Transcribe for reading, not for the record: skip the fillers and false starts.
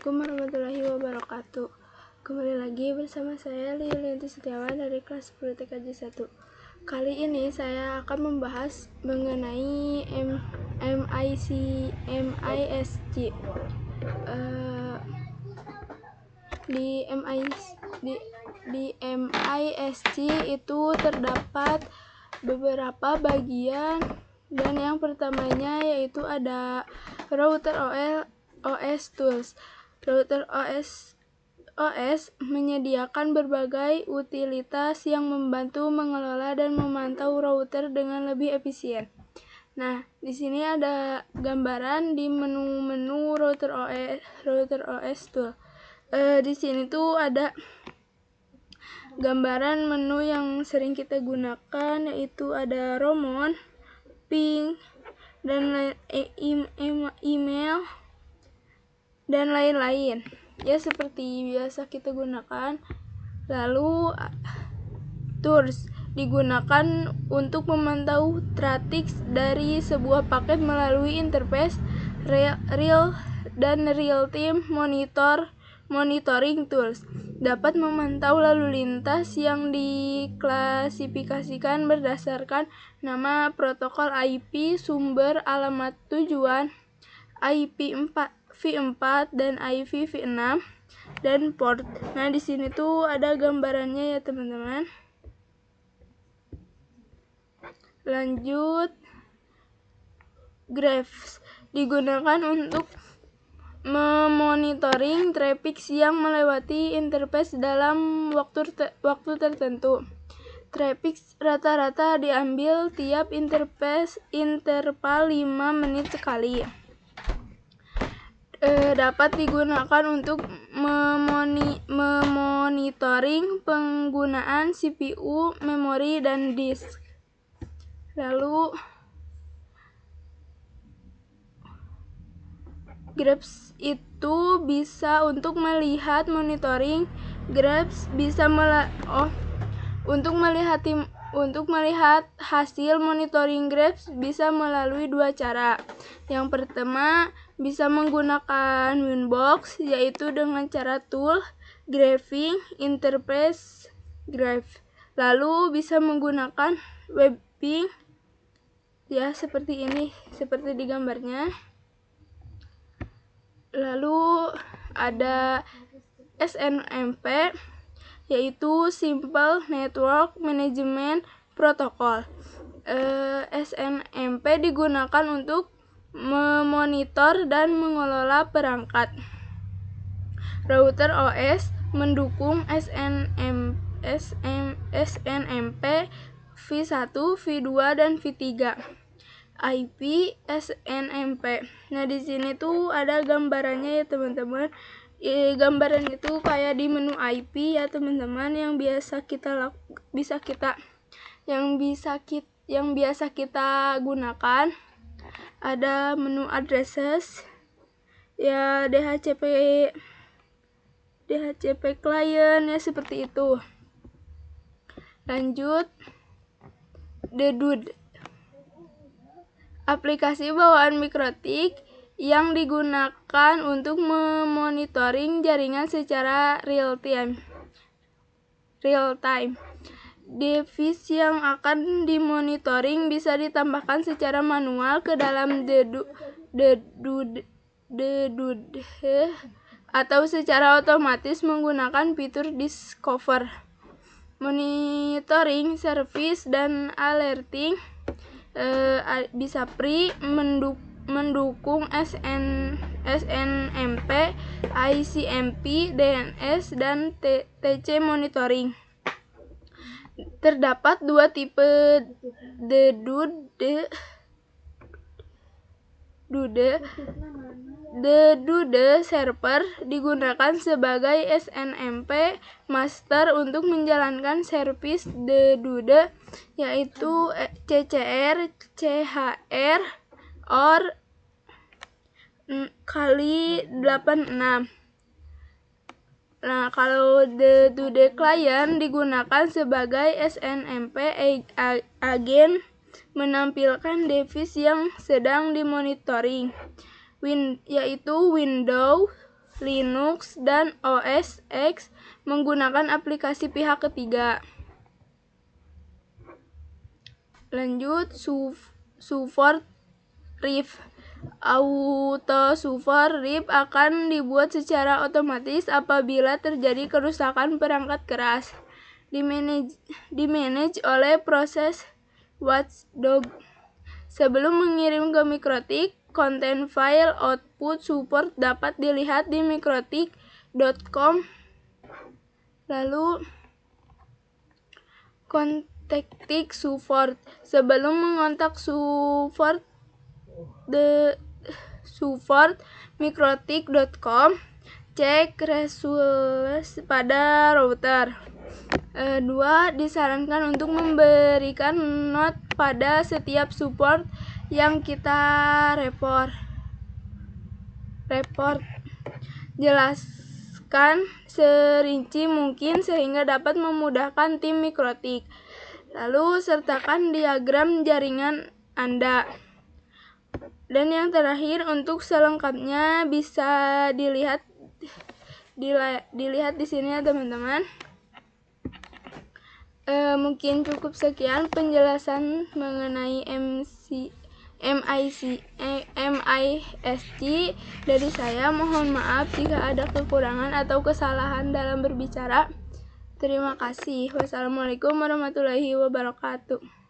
Assalamualaikum warahmatullahi wabarakatuh. Kembali lagi bersama saya Lilianti Setiawan dari kelas 10 TKJ 1. Kali ini saya akan membahas mengenai MISC. Di MISC itu terdapat beberapa bagian, dan yang pertamanya yaitu ada router OS tools. Router OS menyediakan berbagai utilitas yang membantu mengelola dan memantau router dengan lebih efisien. Nah, di sini ada gambaran di menu router OS tool. Di sini tuh ada gambaran menu yang sering kita gunakan, yaitu ada Roamon, ping, dan email dan lain-lain. Ya, seperti biasa kita gunakan. Lalu tools digunakan untuk memantau traffic dari sebuah paket melalui interface real dan real-time monitoring tools. Dapat memantau lalu lintas yang diklasifikasikan berdasarkan nama, protokol IP, sumber, alamat tujuan, IPv4 dan IPv6, dan port. Nah, di sini tuh ada gambarannya ya, teman-teman. Lanjut, graphs digunakan untuk memonitoring traffic yang melewati interface dalam waktu tertentu. Traffic rata-rata diambil tiap interval 5 menit sekali. Dapat digunakan untuk memonitoring penggunaan CPU, memori, dan disk. Lalu graphs itu bisa untuk melihat monitoring. Graphs bisa untuk melihat hasil monitoring graphs bisa melalui dua cara. Yang pertama, bisa menggunakan Winbox, yaitu dengan cara tool graphing interface graph. Lalu bisa menggunakan webbing, ya seperti ini, seperti di gambarnya. Lalu ada SNMP, yaitu Simple Network Management Protocol. SNMP digunakan untuk memonitor dan mengelola perangkat. Router OS mendukung SNMP v1, v2, dan v3. IP SNMP. Nah, di sini tuh ada gambarannya ya, teman-teman. Gambaran itu kayak di menu IP ya, teman-teman, yang biasa kita gunakan. Ada menu addresses, ya DHCP client, ya seperti itu. Lanjut, Dedud, aplikasi bawaan Mikrotik yang digunakan untuk memonitoring jaringan secara real time. Device yang akan dimonitoring bisa ditambahkan secara manual ke dalam Dedud atau secara otomatis menggunakan fitur Discover. Monitoring, service, dan alerting bisa free, mendukung SNMP, ICMP, DNS, dan TC monitoring. Terdapat dua tipe Dedud server digunakan sebagai SNMP master untuk menjalankan servis Dedud, yaitu CCR, CHR, or kali 86. Nah, kalau Dedud client digunakan sebagai SNMP agent, menampilkan device yang sedang dimonitoring, yaitu Windows, Linux, dan OS X menggunakan aplikasi pihak ketiga. Lanjut, support RIP. Auto support RIP akan dibuat secara otomatis apabila terjadi kerusakan perangkat keras. Dimanage oleh proses watchdog. Sebelum mengirim ke Mikrotik, konten file output support dapat dilihat di mikrotik.com. Lalu kontak support. Sebelum mengontak support mikrotik.com, cek resolusi pada router. 2. Disarankan untuk memberikan note pada setiap support yang kita report. Jelaskan serinci mungkin sehingga dapat memudahkan tim Mikrotik. Lalu sertakan diagram jaringan Anda. Dan yang terakhir, untuk selengkapnya bisa dilihat di sini ya teman-teman. Mungkin cukup sekian penjelasan mengenai MISC dari saya. Mohon maaf jika ada kekurangan atau kesalahan dalam berbicara. Terima kasih. Wassalamualaikum warahmatullahi wabarakatuh.